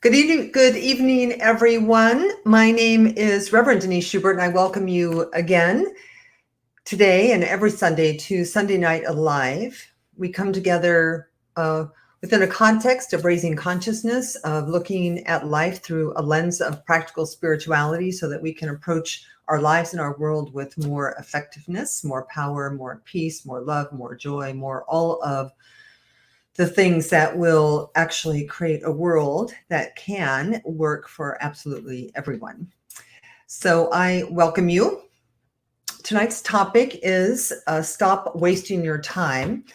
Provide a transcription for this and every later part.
Good evening, everyone. My name is Reverend Denise Schubert, and I welcome you again today and every Sunday to Sunday Night Alive. We come together within a context of raising consciousness, of looking at life through a lens of practical spirituality so that we can approach our lives and our world with more effectiveness, more power, more peace, more love, more joy, more all of the things that will actually create a world that can work for absolutely everyone. So I welcome you. Tonight's topic is stop wasting your time.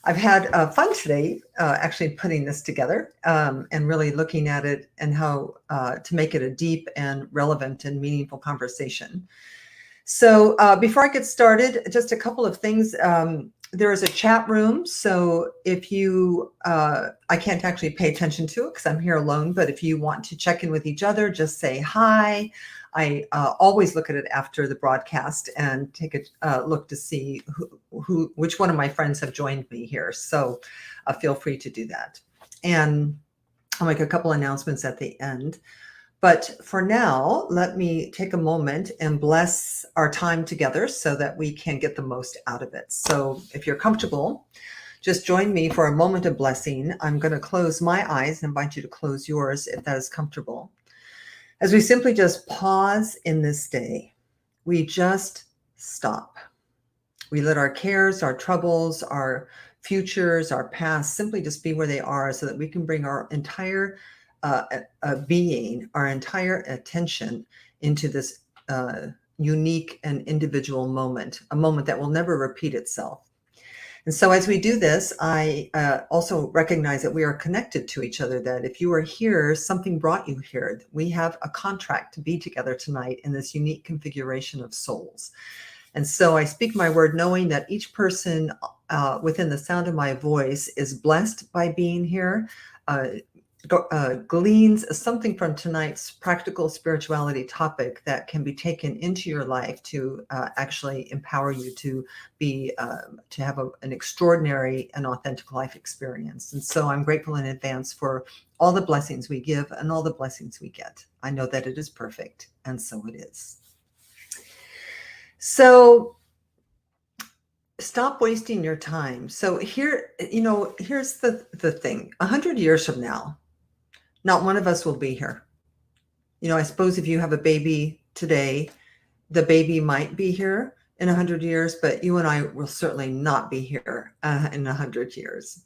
I've had fun today actually putting this together and really looking at it and how to make it a deep and relevant and meaningful conversation. So before I get started, just a couple of things. There is a chat room, so if you, I can't actually pay attention to it because I'm here alone, but if you want to check in with each other, just say hi. I always look at it after the broadcast and take a look to see which one of my friends have joined me here. So feel free to do that. And I'll make a couple announcements at the end. But for now, let me take a moment and bless our time together so that we can get the most out of it. So if you're comfortable, just join me for a moment of blessing. I'm going to close my eyes and invite you to close yours if that is comfortable. As we simply just pause in this day, we just stop. We let our cares, our troubles, our futures, our past simply just be where they are so that we can bring our entire being, our entire attention into this unique and individual moment, a moment that will never repeat itself. And so as we do this, I also recognize that we are connected to each other, that if you are here, something brought you here. We have a contract to be together tonight in this unique configuration of souls. And so I speak my word knowing that each person within the sound of my voice is blessed by being here, gleans something from tonight's practical spirituality topic that can be taken into your life to actually empower you to be to have an extraordinary and authentic life experience. And so I'm grateful in advance for all the blessings we give and all the blessings we get. I know that it is perfect, and so it is. So stop wasting your time. So here, here's the thing. 100 years from now, not one of us will be here. I suppose if you have a baby today, the baby might be here in 100 years, but you and I will certainly not be here in 100 years.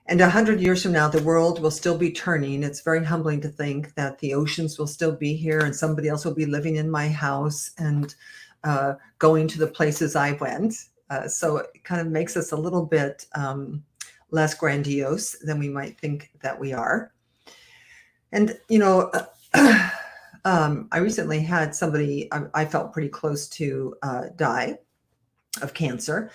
And 100 years from now, the world will still be turning. It's very humbling to think that the oceans will still be here and somebody else will be living in my house and going to the places I went. So it kind of makes us a little bit less grandiose than we might think that we are. And, I recently had somebody I felt pretty close to die of cancer.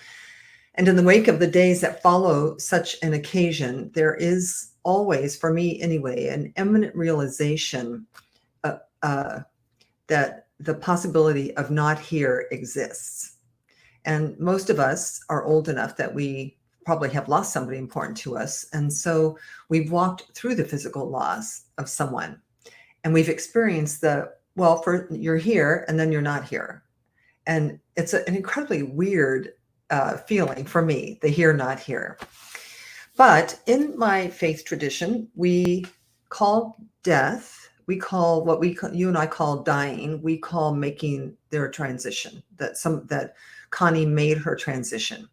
And in the wake of the days that follow such an occasion, there is always, for me anyway, an imminent realization that the possibility of not here exists. And most of us are old enough that we probably have lost somebody important to us. And so we've walked through the physical loss of someone. And we've experienced you're here and then you're not here. And it's an incredibly weird feeling for me, the here, not here. But in my faith tradition, we call death, we call what you and I call dying, we call making their transition, that Connie made her transition.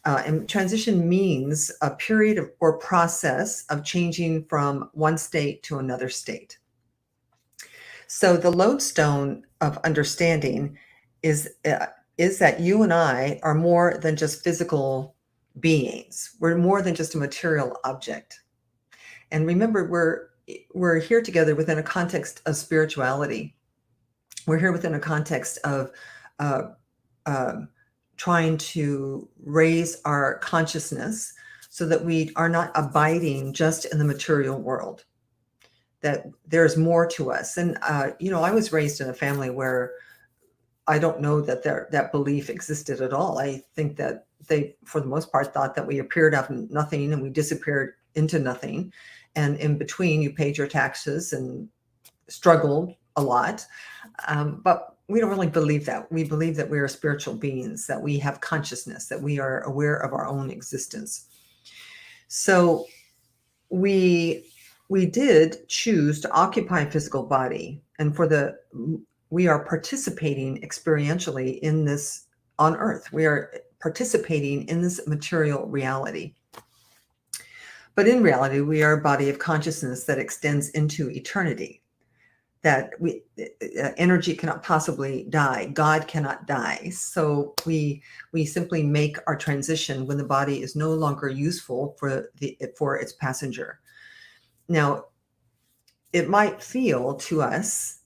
And transition means a period or process of changing from one state to another state. So the lodestone of understanding is that you and I are more than just physical beings. We're more than just a material object. And remember, we're here together within a context of spirituality. We're here within a context of trying to raise our consciousness so that we are not abiding just in the material world, that there's more to us. And, I was raised in a family where I don't know that that belief existed at all. I think that they, for the most part, thought that we appeared out of nothing and we disappeared into nothing. And in between, you paid your taxes and struggled a lot. But we don't really believe that. We believe that we are spiritual beings, that we have consciousness, that we are aware of our own existence. So we did choose to occupy a physical body, and we are participating experientially in this on earth. We are participating in this material reality. But in reality, we are a body of consciousness that extends into eternity. That energy cannot possibly die. God cannot die. So we simply make our transition when the body is no longer useful for its passenger. Now, it might feel to us,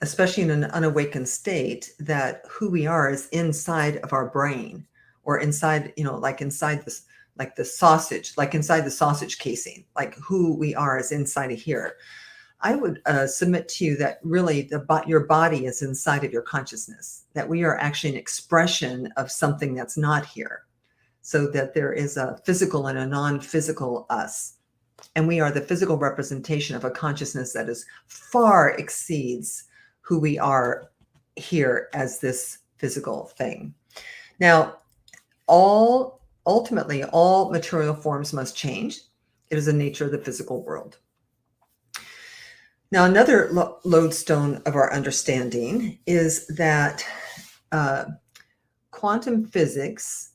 especially in an unawakened state, that who we are is inside of our brain, or inside, like inside this, like the sausage, like inside the sausage casing, like who we are is inside of here. I would submit to you that really your body is inside of your consciousness, that we are actually an expression of something that's not here, so that there is a physical and a non-physical us. And we are the physical representation of a consciousness that is far exceeds who we are here as this physical thing. Now, ultimately, all material forms must change. It is the nature of the physical world. Now, another lodestone of our understanding is that quantum physics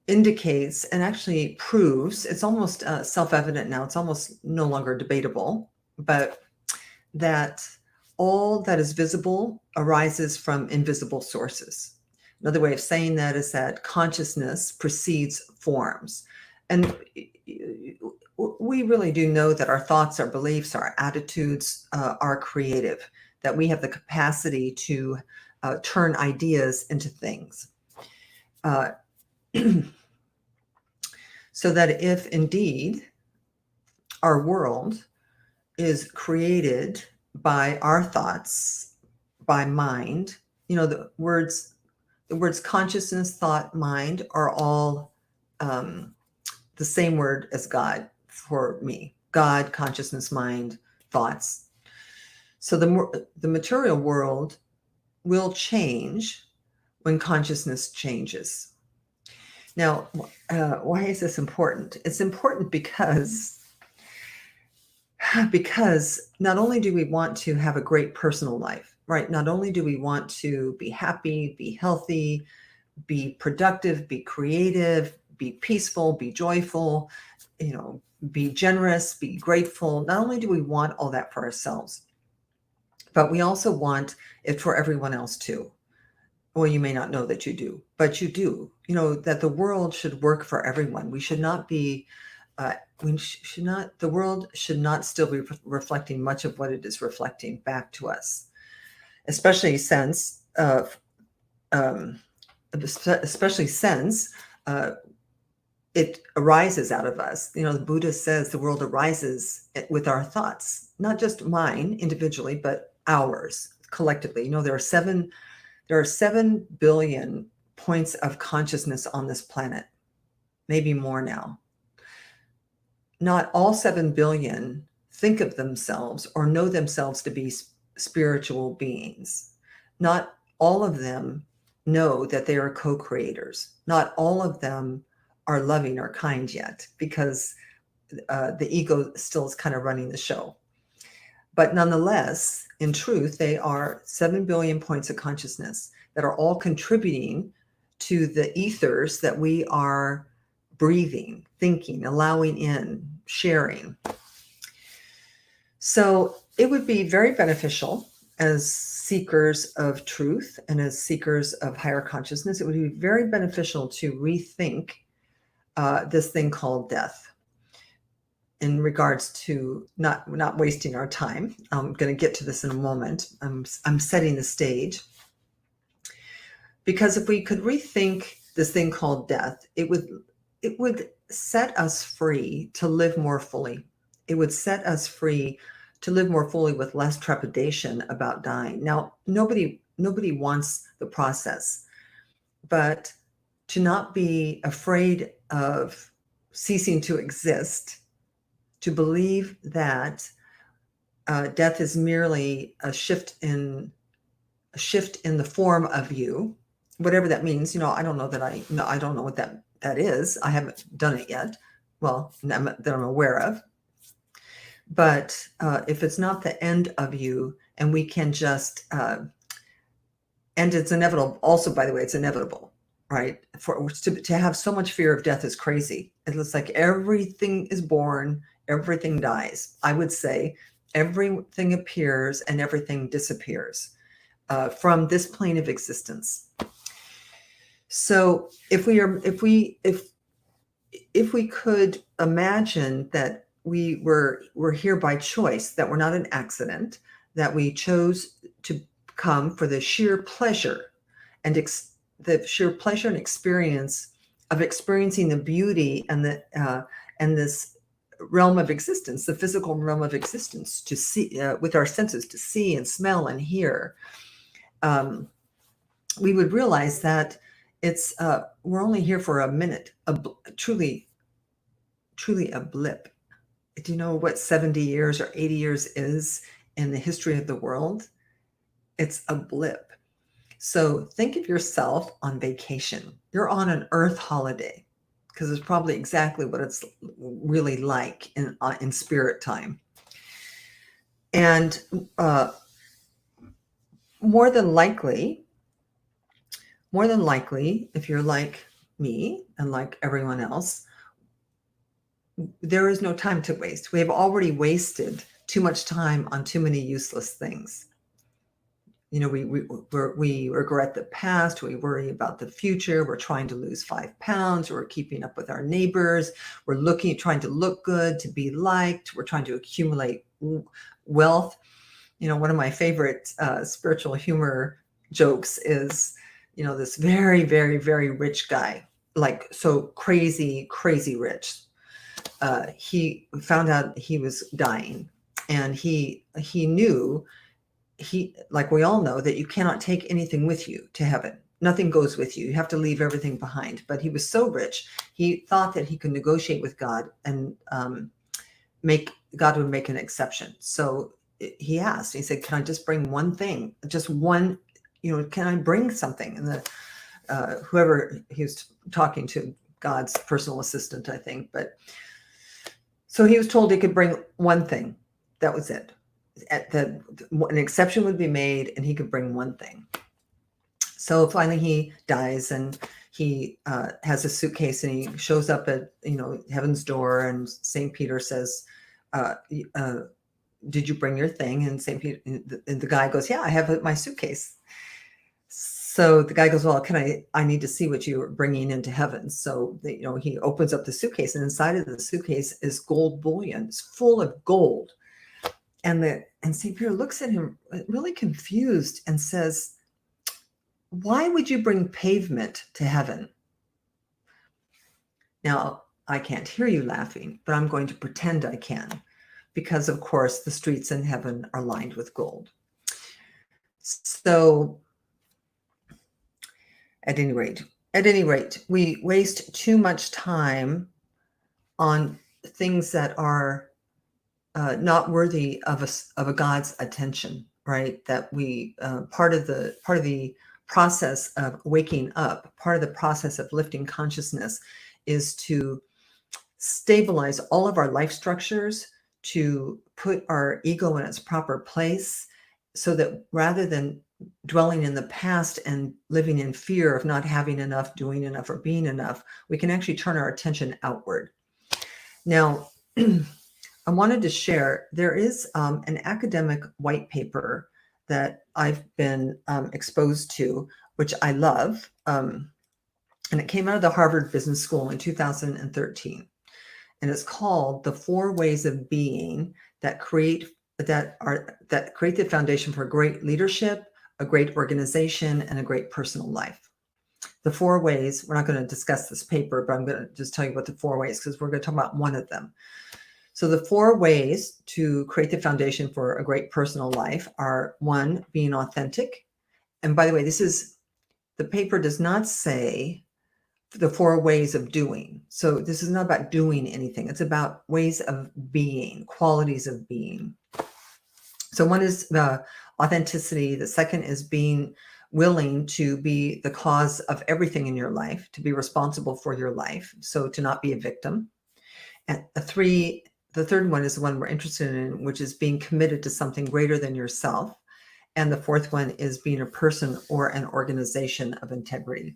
indicates and actually proves, it's almost self-evident now, it's almost no longer debatable, but that all that is visible arises from invisible sources. Another way of saying that is that consciousness precedes forms. And we really do know that our thoughts, our beliefs, our attitudes are creative, that we have the capacity to turn ideas into things. So that if indeed our world is created by our thoughts, by mind, the words consciousness, thought, mind are all the same word as God for me. God, consciousness, mind, thoughts. So the material world will change when consciousness changes. Now, why is this important? It's important because not only do we want to have a great personal life, right? Not only do we want to be happy, be healthy, be productive, be creative, be peaceful, be joyful, be generous, be grateful. Not only do we want all that for ourselves, but we also want it for everyone else too. Well, you may not know that you do, but you do. That the world should work for everyone. We should not be, the world should not still be reflecting much of what it is reflecting back to us, especially since it arises out of us. The Buddha says the world arises with our thoughts, not just mine individually, but ours collectively. There are 7 billion points of consciousness on this planet, maybe more now. Not all 7 billion think of themselves or know themselves to be spiritual beings. Not all of them know that they are co-creators. Not all of them are loving or kind yet, because the ego still is kind of running the show. But nonetheless, in truth, they are 7 billion points of consciousness that are all contributing to the ethers that we are breathing, thinking, allowing in, sharing. So it would be very beneficial as seekers of truth and as seekers of higher consciousness. It would be very beneficial to rethink this thing called death, in regards to not wasting our time. I'm going to get to this in a moment. I'm setting the stage. Because if we could rethink this thing called death, it would set us free to live more fully. It would set us free to live more fully with less trepidation about dying. Now, nobody wants the process, but to not be afraid of ceasing to exist, to believe that death is merely a shift in the form of you, whatever that means. I don't know that I don't know what that is. I haven't done it yet. Well, that I'm aware of. But if it's not the end of you, and we can just, and it's inevitable. Also, by the way, it's inevitable, right? To have so much fear of death is crazy. It looks like everything is born, everything dies. I would say everything appears and everything disappears from this plane of existence. So if we could imagine that we're here by choice, that we're not an accident, that we chose to come for the sheer pleasure and experience of experiencing the beauty and this realm of existence, the physical realm of existence, to see with our senses, to see and smell and hear. We would realize that it's we're only here for a minute, truly a blip. Do you know what 70 years or 80 years is in the history of the world? It's a blip. So think of yourself on vacation. You're on an Earth holiday, because it's probably exactly what it's really like in spirit time. And more than likely, if you're like me and like everyone else, there is no time to waste. We have already wasted too much time on too many useless things. We regret the past. We worry about the future. We're trying to lose 5 pounds. We're keeping up with our neighbors. We're trying to look good, to be liked. We're trying to accumulate wealth. One of my favorite spiritual humor jokes is, this very, very, very rich guy, like so crazy, crazy rich. He found out he was dying, and he knew, like we all know, that you cannot take anything with you to heaven. Nothing goes with you. You have to leave everything behind. But he was so rich, he thought that he could negotiate with God, and God would make an exception. So he asked, he said, can I just bring one thing? Just one, can I bring something? And whoever he was talking to, God's personal assistant, I think. But so he was told he could bring one thing. That was it. An exception would be made, and he could bring one thing. So finally he dies, and he has a suitcase, and he shows up at heaven's door, and St. Peter says, did you bring your thing? And St. Peter, and the guy goes, yeah, I have my suitcase. So the guy goes, well, I need to see what you're bringing into heaven. So he opens up the suitcase, and inside of the suitcase is gold bullion. It's full of gold. And St. Peter looks at him really confused and says, why would you bring pavement to heaven? Now, I can't hear you laughing, but I'm going to pretend I can, because of course the streets in heaven are lined with gold. So at any rate, we waste too much time on things that are not worthy of a God's attention, right? That we part of the process of waking up, part of the process of lifting consciousness, is to stabilize all of our life structures, to put our ego in its proper place, so that rather than dwelling in the past and living in fear of not having enough, doing enough, or being enough, we can actually turn our attention outward. Now, I wanted to share, there is an academic white paper that I've been exposed to, which I love, and it came out of the Harvard Business School in 2013, and it's called "The 4 Ways of Being that create the foundation for great leadership, a great organization, and a great personal life." The 4 ways. We're not going to discuss this paper, but I'm going to just tell you about the 4 ways, because we're going to talk about one of them. So the 4 ways to create the foundation for a great personal life are: 1, being authentic. And by the way, the paper does not say the 4 ways of doing. So this is not about doing anything. It's about ways of being, qualities of being. So one is the authenticity. The second is being willing to be the cause of everything in your life, to be responsible for your life. So to not be a victim. And the third one is the one we're interested in, which is being committed to something greater than yourself. And the fourth one is being a person or an organization of integrity.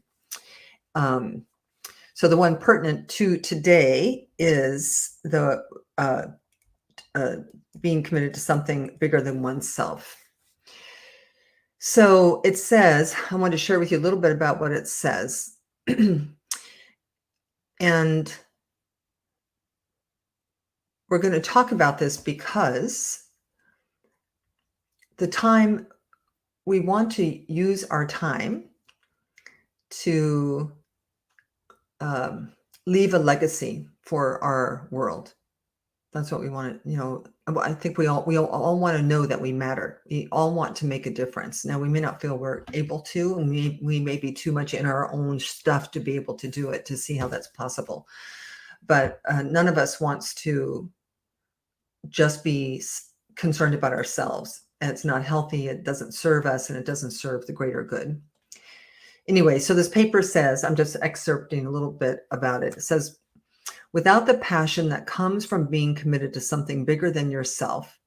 So the one pertinent to today is the being committed to something bigger than oneself. So it says, I want to share with you a little bit about what it says. And we're going to talk about this because the time we want to use our time to leave a legacy for our world. That's what we want to, I think we all want to know that we matter. We all want to make a difference. Now, we may not feel we're able to, and we may be too much in our own stuff to be able to do it, to see how that's possible. But none of us wants to just be concerned about ourselves. And it's not healthy. It doesn't serve us, and it doesn't serve the greater good. Anyway, so this paper says, I'm just excerpting a little bit about it. It says, without the passion that comes from being committed to something bigger than yourself,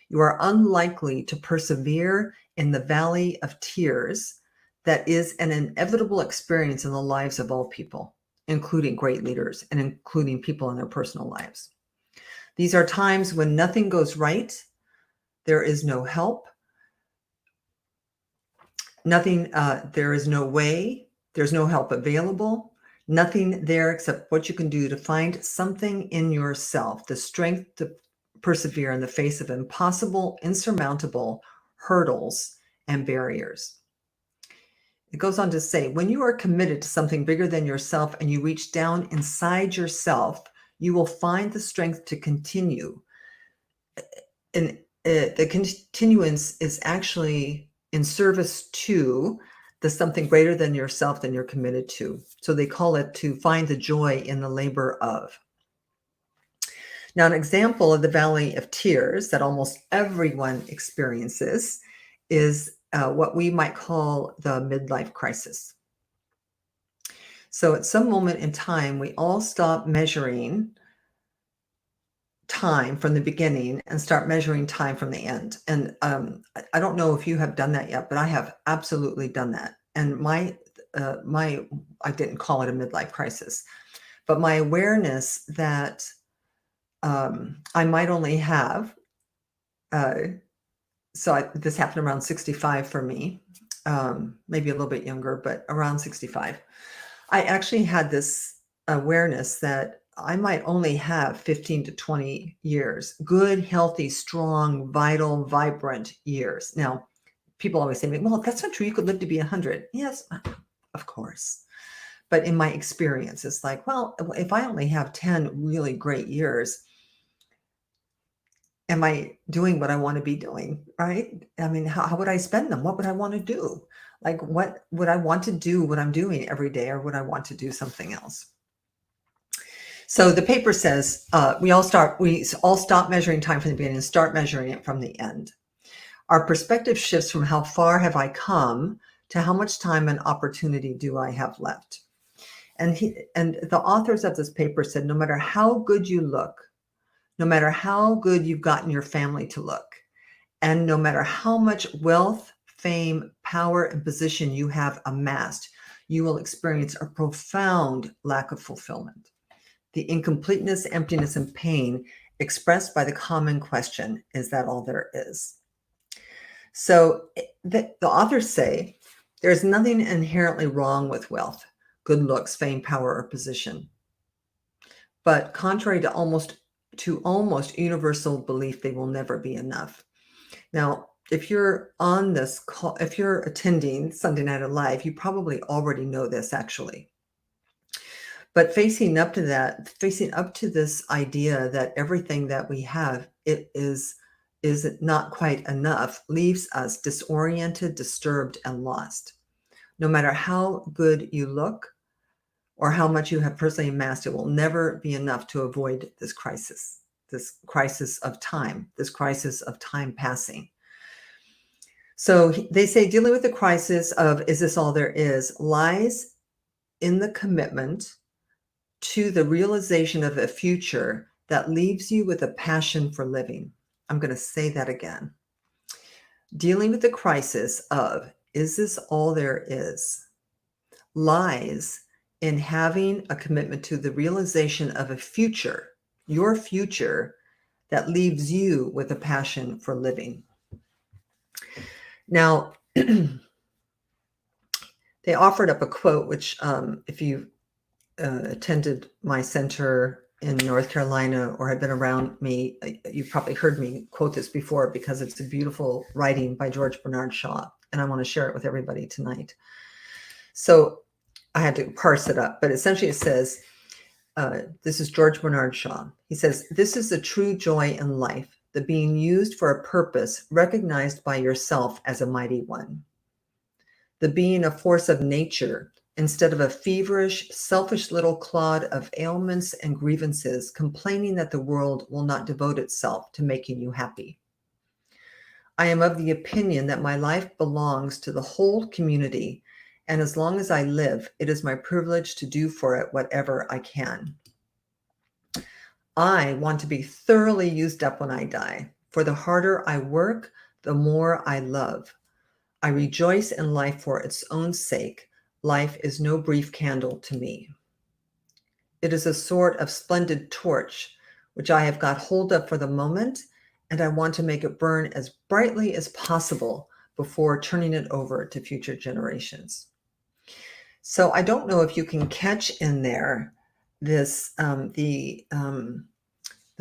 you are unlikely to persevere in the valley of tears that is an inevitable experience in the lives of all people, including great leaders and including people in their personal lives. These are times when nothing goes right. There is no help. There is no way. There's no help available. Nothing there except what you can do to find something in yourself, the strength to persevere in the face of impossible, insurmountable hurdles and barriers. It goes on to say, when you are committed to something bigger than yourself and you reach down inside yourself, you will find the strength to continue. And the continuance is actually in service to the something greater than yourself than you're committed to. So they call it to find the joy in the labor of. Now, an example of the valley of tears that almost everyone experiences is what we might call the midlife crisis. So at some moment in time, we all stop measuring time from the beginning and start measuring time from the end. And I don't know if you have done that yet, but I have absolutely done that. And I didn't call it a midlife crisis, but my awareness that I might only have, this happened around 65 for me, maybe a little bit younger, but around 65. I actually had this awareness that I might only have 15 to 20 years, good, healthy, strong, vital, vibrant years. Now, people always say to me, well, that's not true. You could live to be 100. Yes, of course. But in my experience, it's like, well, if I only have 10 really great years, am I doing what I want to be doing, right? I mean, how would I spend them? What would I want to do? Like, what would I want to do what I'm doing every day, or would I want to do something else? So the paper says we all stop measuring time from the beginning and start measuring it from the end. Our perspective shifts from how far have I come to how much time and opportunity do I have left. And the authors of this paper said, no matter how good you look, no matter how good you've gotten your family to look, and no matter how much wealth, fame, power, and position you have amassed, you will experience a profound lack of fulfillment. The incompleteness, emptiness, and pain expressed by the common question, is that all there is? So the authors say there's nothing inherently wrong with wealth, good looks, fame, power, or position. But contrary to almost universal belief, they will never be enough. Now, if you're on this call, if you're attending Sunday Night Live, you probably already know this actually. But facing up to this idea that everything that we have, it is not quite enough, leaves us disoriented, disturbed, and lost. No matter how good you look, or how much you have personally amassed, it will never be enough to avoid this crisis of time, this crisis of time passing. So they say dealing with the crisis of, is this all there is, lies in the commitment to the realization of a future that leaves you with a passion for living. I'm going to say that again. Dealing with the crisis of, is this all there is, lies in having a commitment to the realization of a future, your future, that leaves you with a passion for living. Now, they offered up a quote, which if you attended my center in North Carolina or have been around me, you've probably heard me quote this before because it's a beautiful writing by George Bernard Shaw, and I want to share it with everybody tonight. So I had to parse it up, but essentially it says, this is George Bernard Shaw. He says, "This is the true joy in life, the being used for a purpose recognized by yourself as a mighty one. The being a force of nature instead of a feverish, selfish little clod of ailments and grievances complaining that the world will not devote itself to making you happy. I am of the opinion that my life belongs to the whole community, and as long as I live, it is my privilege to do for it whatever I can. I want to be thoroughly used up when I die, for the harder I work, the more I love. I rejoice in life for its own sake. Life is no brief candle to me. It is a sort of splendid torch, which I have got hold of for the moment, and I want to make it burn as brightly as possible before turning it over to future generations." So I don't know if you can catch in there this the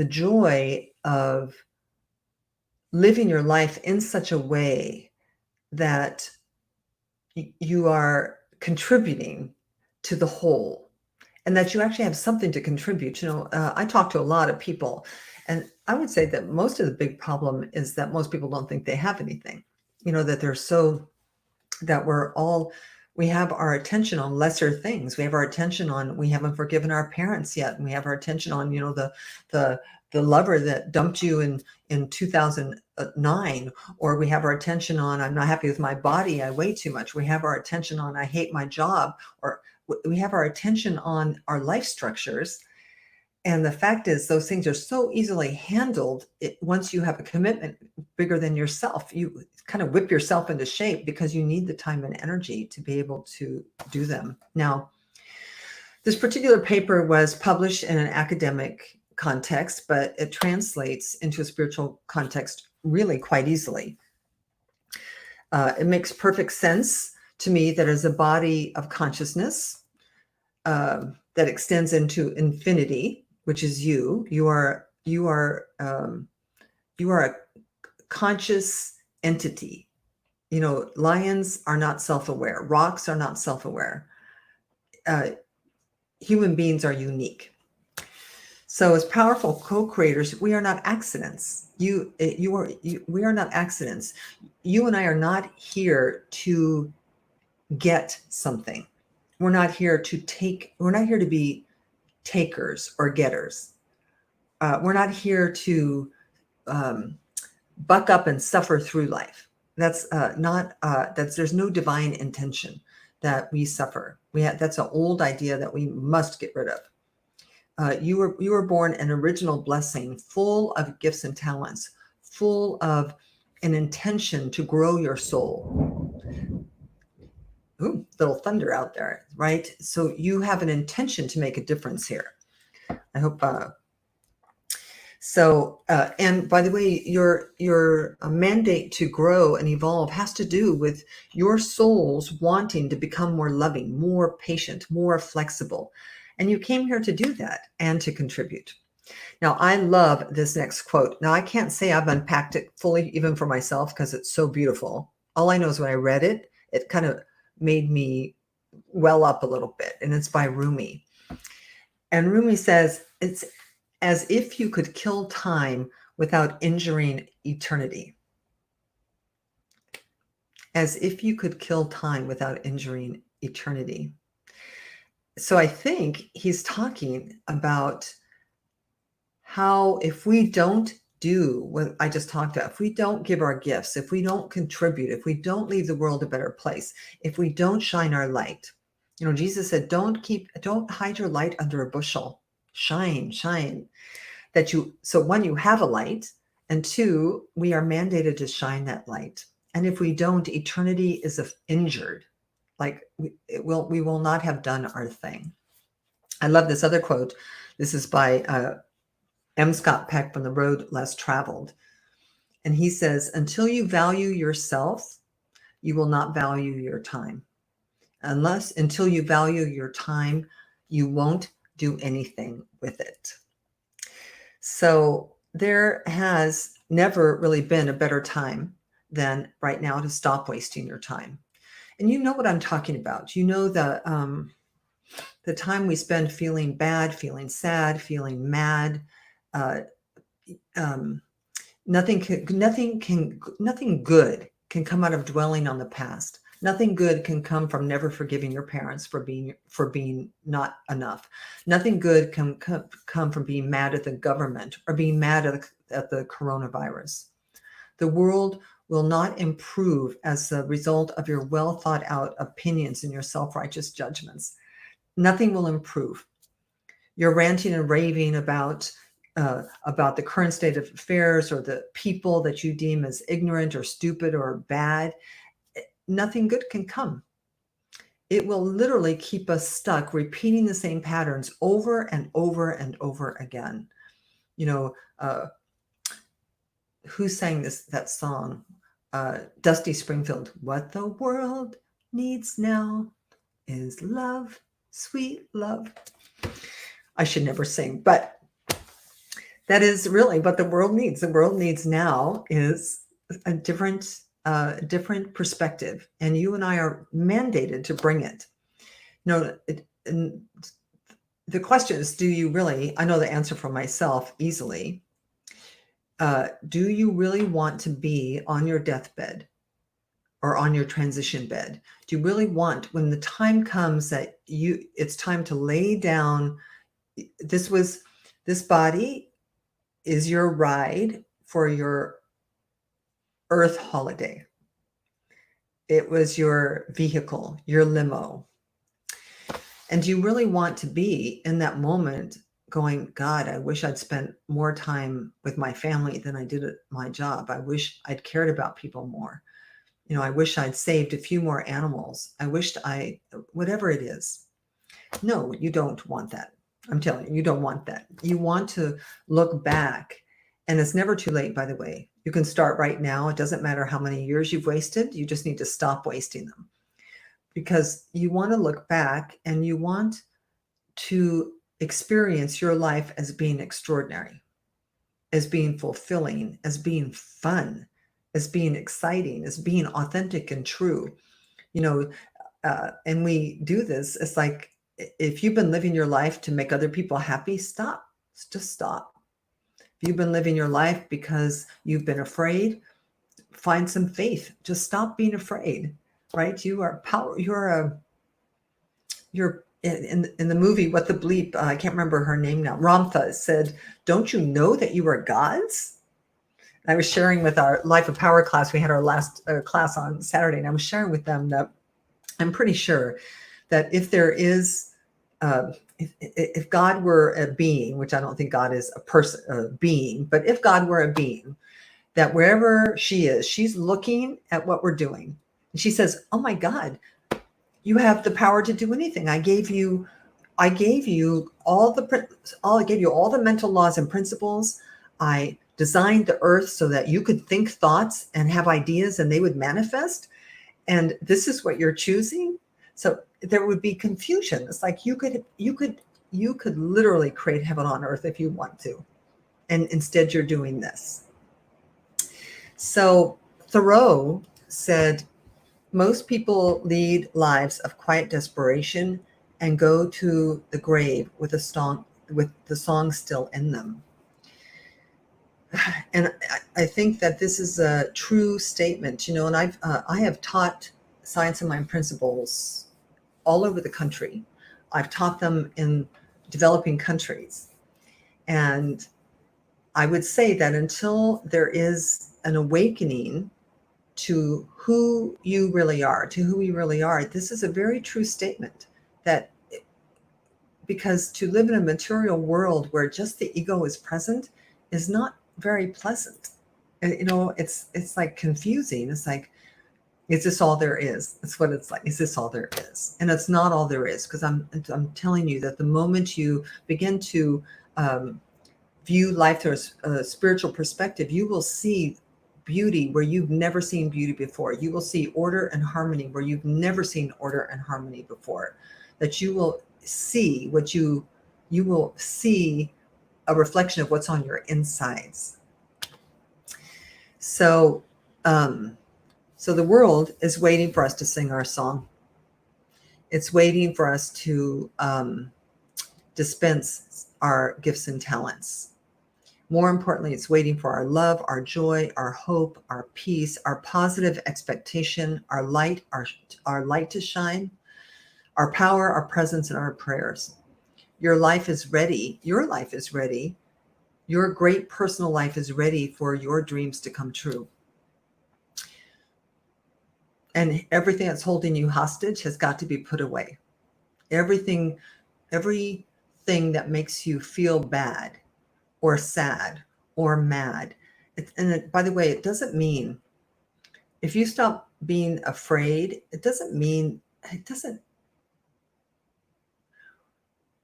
joy of living your life in such a way that you are contributing to the whole, and that you actually have something to contribute. I talk to a lot of people, and I would say that most of the big problem is that most people don't think they have anything. That they're so that we have our attention on lesser things. We have our attention on, we haven't forgiven our parents yet, and we have our attention on the lover that dumped you in 2009, or we have our attention on, I'm not happy with my body, I weigh too much. We have our attention on, I hate my job, or we have our attention on our life structures. And the fact is, those things are so easily handled once you have a commitment bigger than yourself. You kind of whip yourself into shape because you need the time and energy to be able to do them. Now, this particular paper was published in an academic context, but it translates into a spiritual context really quite easily. It makes perfect sense to me that as a body of consciousness that extends into infinity, which is you are a conscious entity. Lions are not self-aware. Rocks are not self-aware. Human beings are unique. So as powerful co-creators, we are not accidents. We are not accidents. You and I are not here to get something. We're not here to be takers or getters. We're not here to buck up and suffer through life. That's there's no divine intention that we suffer. That's an old idea that we must get rid of. You were born an original blessing, full of gifts and talents, full of an intention to grow your soul. Ooh, little thunder out there, right? So you have an intention to make a difference here. I hope. And by the way, your mandate to grow and evolve has to do with your soul's wanting to become more loving, more patient, more flexible. And you came here to do that and to contribute. Now, I love this next quote. Now, I can't say I've unpacked it fully, even for myself, because it's so beautiful. All I know is when I read it, it kind of made me well up a little bit. And it's by Rumi. And Rumi says, it's as if you could kill time without injuring eternity. As if you could kill time without injuring eternity. So I think he's talking about how if we don't do what I just talked about, if we don't give our gifts, if we don't contribute, if we don't leave the world a better place, if we don't shine our light, Jesus said, don't hide your light under a bushel. Shine, shine. So one, you have a light, and two, we are mandated to shine that light. And if we don't, eternity is injured. Like we will not have done our thing. I love this other quote. This is by M. Scott Peck from The Road Less Traveled. And he says, until you value yourself, you will not value your time. Until you value your time, you won't do anything with it. So there has never really been a better time than right now to stop wasting your time. And you know what I'm talking about. You know the time we spend feeling bad, feeling sad, feeling mad. Nothing good can come out of dwelling on the past. Nothing good can come from never forgiving your parents for being not enough. Nothing good can come from being mad at the government or being mad at the coronavirus. The world will not improve as a result of your well thought out opinions and your self-righteous judgments. Nothing will improve. You're ranting and raving about the current state of affairs or the people that you deem as ignorant or stupid or bad. Nothing good can come. It will literally keep us stuck repeating the same patterns over and over and over again. Who sang that song? Dusty Springfield. What the world needs now is love, sweet love. I should never sing, but that is really what the world needs. The world needs now is a different perspective, and you and I are mandated to bring it. And the question is, do you really? I know the answer for myself easily. Do you really want to be on your deathbed or on your transition bed? Do you really want, when the time comes that it's time to lay down? This body is your ride for your earth holiday. It was your vehicle, your limo. And do you really want to be in that moment going, God, I wish I'd spent more time with my family than I did at my job. I wish I'd cared about people more. I wish I'd saved a few more animals. I wished whatever it is. No, you don't want that. I'm telling you, you don't want that. You want to look back, and it's never too late, by the way. You can start right now. It doesn't matter how many years you've wasted. You just need to stop wasting them, because you want to look back and you want to experience your life as being extraordinary, as being fulfilling, as being fun, as being exciting, as being authentic and true. And we do this. It's like, if you've been living your life to make other people happy, stop. Just stop. If you've been living your life because you've been afraid, find some faith. Just stop being afraid, right? You are power. You're in the movie, What the Bleep, I can't remember her name now. Ramtha said, don't you know that you are gods? I was sharing with our Life of Power class. We had our last class on Saturday, and I was sharing with them that I'm pretty sure that if there is, if God were a being, which I don't think God is a being, but if God were a being, that wherever she is, she's looking at what we're doing. And she says, oh my God, you have the power to do anything. I gave you all the mental laws and principles. I designed the earth so that you could think thoughts and have ideas and they would manifest. And this is what you're choosing. So there would be confusion. It's like you could literally create heaven on earth if you want to. And instead you're doing this. So Thoreau said, most people lead lives of quiet desperation and go to the grave with the song still in them. And I think that this is a true statement, and I have taught Science and Mind principles all over the country. I've taught them in developing countries. And I would say that until there is an awakening to who you really are, this is a very true statement, that because to live in a material world where just the ego is present is not very pleasant. And, it's like confusing. It's like, is this all there is? That's what it's like. Is this all there is? And it's not all there is, because I'm telling you that the moment you begin to view life through a spiritual perspective, you will see beauty where you've never seen beauty before. You will see order and harmony where you've never seen order and harmony before. That you will see you will see a reflection of what's on your insides. So, so the world is waiting for us to sing our song. It's waiting for us to dispense our gifts and talents. More importantly, it's waiting for our love, our joy, our hope, our peace, our positive expectation, our light to shine, our power, our presence, and our prayers. Your life is ready. Your life is ready. Your great personal life is ready for your dreams to come true. And everything that's holding you hostage has got to be put away. Everything that makes you feel bad or sad or mad. By the way, it doesn't mean, if you stop being afraid,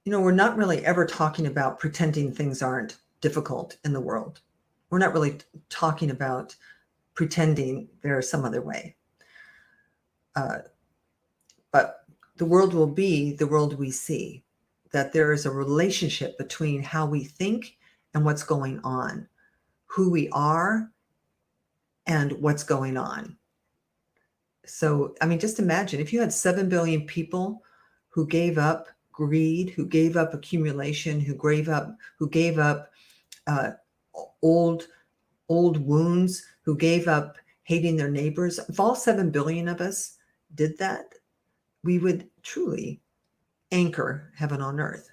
we're not really ever talking about pretending things aren't difficult in the world. We're not really talking about pretending there's some other way. But the world will be the world we see, that there is a relationship between how we think and what's going on, who we are and what's going on. So, just imagine if you had 7 billion people who gave up greed, who gave up accumulation, who gave up old wounds, who gave up hating their neighbors. If all 7 billion of us did that, we would truly anchor heaven on earth.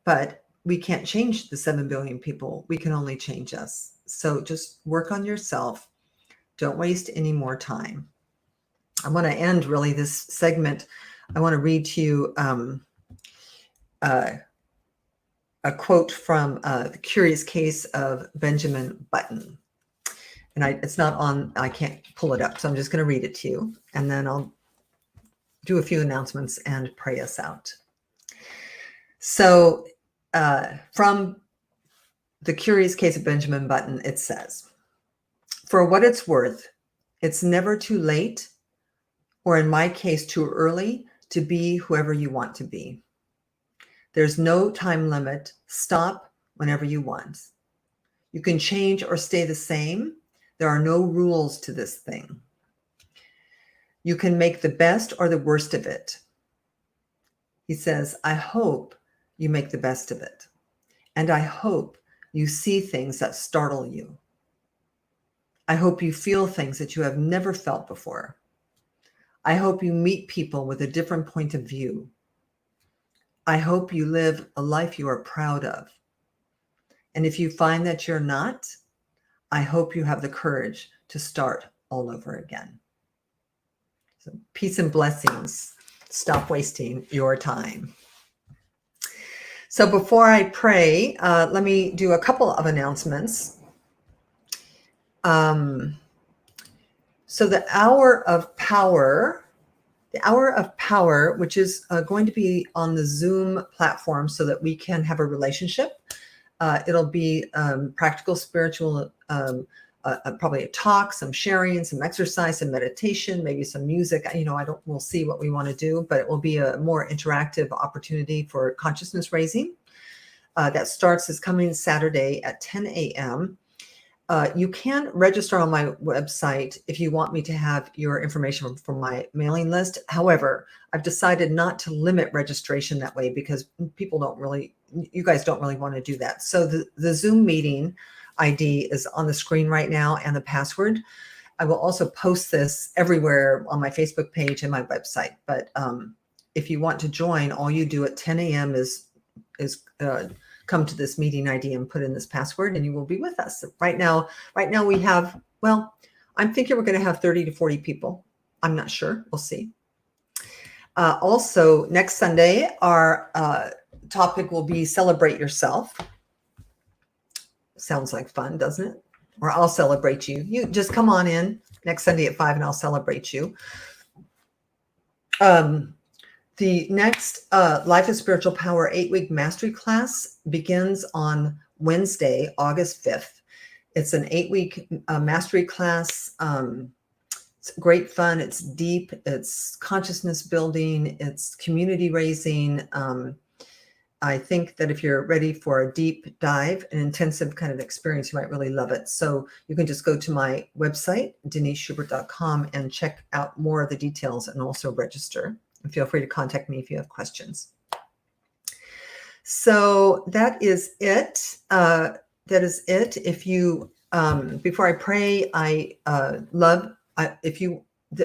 But we can't change the 7 billion people. We can only change us. So just work on yourself. Don't waste any more time. I want to end really this segment. I want to read to you a quote from The Curious Case of Benjamin Button. And it's not on, I can't pull it up. So I'm just going to read it to you. And then I'll do a few announcements and pray us out. So from The Curious Case of Benjamin Button, it says, "For what it's worth, it's never too late, or in my case, too early, to be whoever you want to be. There's no time limit. Stop whenever you want. You can change or stay the same. There are no rules to this thing. You can make the best or the worst of it." He says, "I hope you make the best of it. And I hope you see things that startle you. I hope you feel things that you have never felt before. I hope you meet people with a different point of view. I hope you live a life you are proud of. And if you find that you're not, I hope you have the courage to start all over again." So peace and blessings. Stop wasting your time. So before I pray, let me do a couple of announcements. So the Hour of Power, which is going to be on the Zoom platform so that we can have a relationship. It'll be practical, spiritual, probably a talk, some sharing, some exercise, some meditation, maybe some music. We'll see what we want to do, but it will be a more interactive opportunity for consciousness raising. That starts this coming Saturday at 10 a.m. You can register on my website if you want me to have your information from my mailing list. However, I've decided not to limit registration that way because you guys don't really want to do that. So the Zoom meeting ID is on the screen right now, and the password. I will also post this everywhere on my Facebook page and my website. But if you want to join, all you do at 10 a.m. is come to this meeting ID and put in this password, and you will be with us. Right now we have, well, I'm thinking we're going to have 30 to 40 people. I'm not sure. We'll see. Also, next Sunday, our topic will be Celebrate Yourself. Sounds like fun, doesn't it? Or I'll celebrate you. You just come on in next Sunday at 5 and I'll celebrate you. The next Life of Spiritual Power 8-week mastery class begins on Wednesday, August 5th. It's an 8-week mastery class. It's great fun. It's deep. It's consciousness building. It's community raising. I think that if you're ready for a deep dive, an intensive kind of experience, you might really love it. So you can just go to my website, deniseschubert.com, and check out more of the details and also register. And feel free to contact me if you have questions. So that is it. If you, before I pray,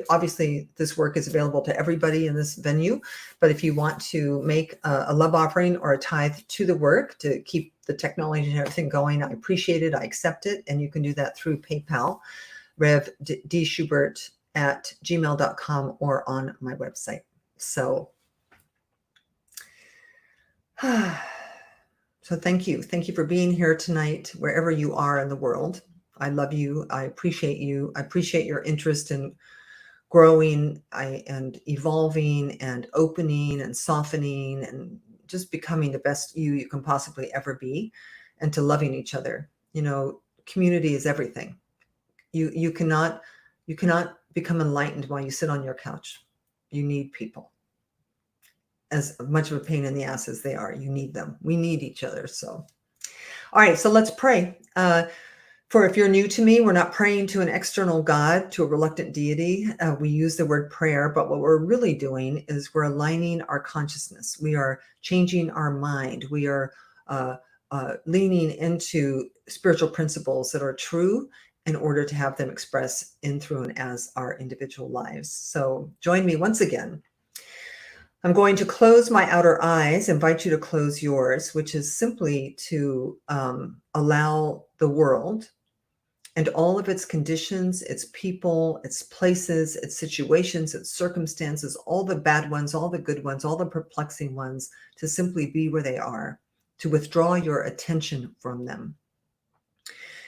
obviously this work is available to everybody in this venue, but if you want to make a love offering or a tithe to the work to keep the technology and everything going, I appreciate it. I accept it. And you can do that through PayPal, revdschubert@gmail.com, or on my website. So thank you. Thank you for being here tonight, wherever you are in the world. I love you. I appreciate you. I appreciate your interest in growing and evolving and opening and softening and just becoming the best you can possibly ever be, and to loving each other. Community is everything. You cannot become enlightened while you sit on your couch. You need people. As much of a pain in the ass as they are, you need them. We need each other. So, all right, so let's pray. For if you're new to me, we're not praying to an external God, to a reluctant deity. We use the word prayer, but what we're really doing is we're aligning our consciousness. We are changing our mind. We are leaning into spiritual principles that are true in order to have them express in, through, and as our individual lives. So join me once again. I'm going to close my outer eyes, invite you to close yours, which is simply to allow the world and all of its conditions, its people, its places, its situations, its circumstances, all the bad ones, all the good ones, all the perplexing ones, to simply be where they are, to withdraw your attention from them.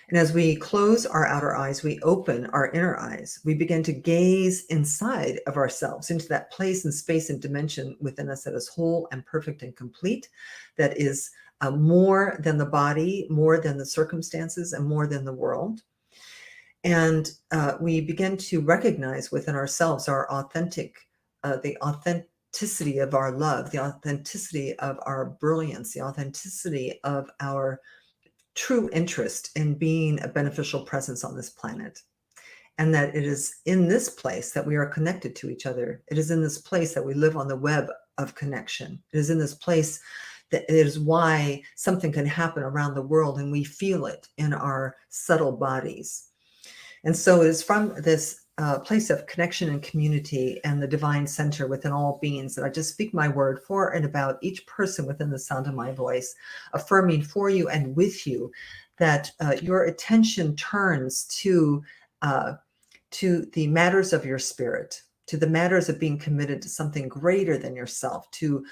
And as we close our outer eyes, we open our inner eyes. We begin to gaze inside of ourselves, into that place and space and dimension within us that is whole and perfect and complete, that is more than the body, more than the circumstances, and more than the world. And we begin to recognize within ourselves our the authenticity of our love, the authenticity of our brilliance, the authenticity of our true interest in being a beneficial presence on this planet. And that it is in this place that we are connected to each other. It is in this place that we live on the web of connection. It is in this place that it is why something can happen around the world and we feel it in our subtle bodies. And so it is from this place of connection and community and the divine center within all beings that I just speak my word for and about each person within the sound of my voice, affirming for you and with you that your attention turns to the matters of your spirit, to the matters of being committed to something greater than yourself, to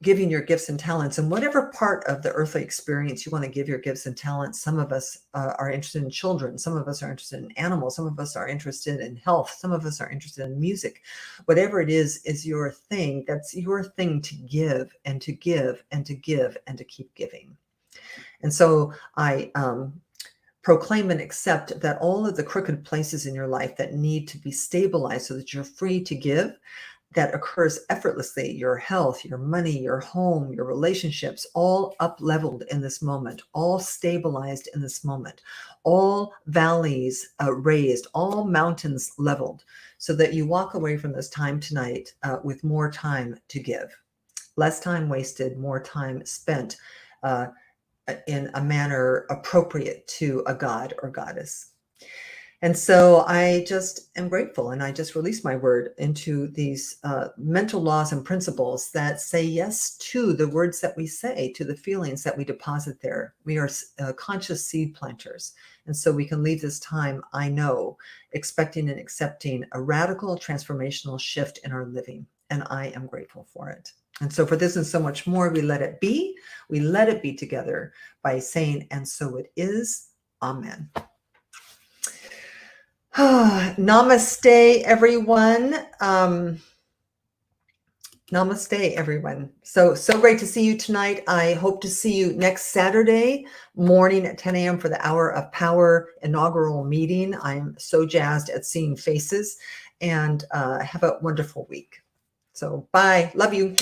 giving your gifts and talents, and whatever part of the earthly experience you want to give your gifts and talents. Some of us are interested in children. Some of us are interested in animals. Some of us are interested in health. Some of us are interested in music. Whatever it is your thing. That's your thing to give and to give and to give and to keep giving. And so I proclaim and accept that all of the crooked places in your life that need to be stabilized so that you're free to give, that occurs effortlessly, your health, your money, your home, your relationships, all up-leveled in this moment, all stabilized in this moment, all valleys raised, all mountains leveled, so that you walk away from this time tonight with more time to give, less time wasted, more time spent in a manner appropriate to a god or goddess. And so I just am grateful, and I just release my word into these mental laws and principles that say yes to the words that we say, to the feelings that we deposit there. We are conscious seed planters. And so we can leave this time, I know, expecting and accepting a radical transformational shift in our living. And I am grateful for it. And so for this and so much more, we let it be. We let it be together by saying, and so it is. Amen. Namaste, everyone. Namaste, everyone. So great to see you tonight. I hope to see you next Saturday morning at 10 a.m. for the Hour of Power inaugural meeting. I'm so jazzed at seeing faces, and have a wonderful week. So bye. Love you.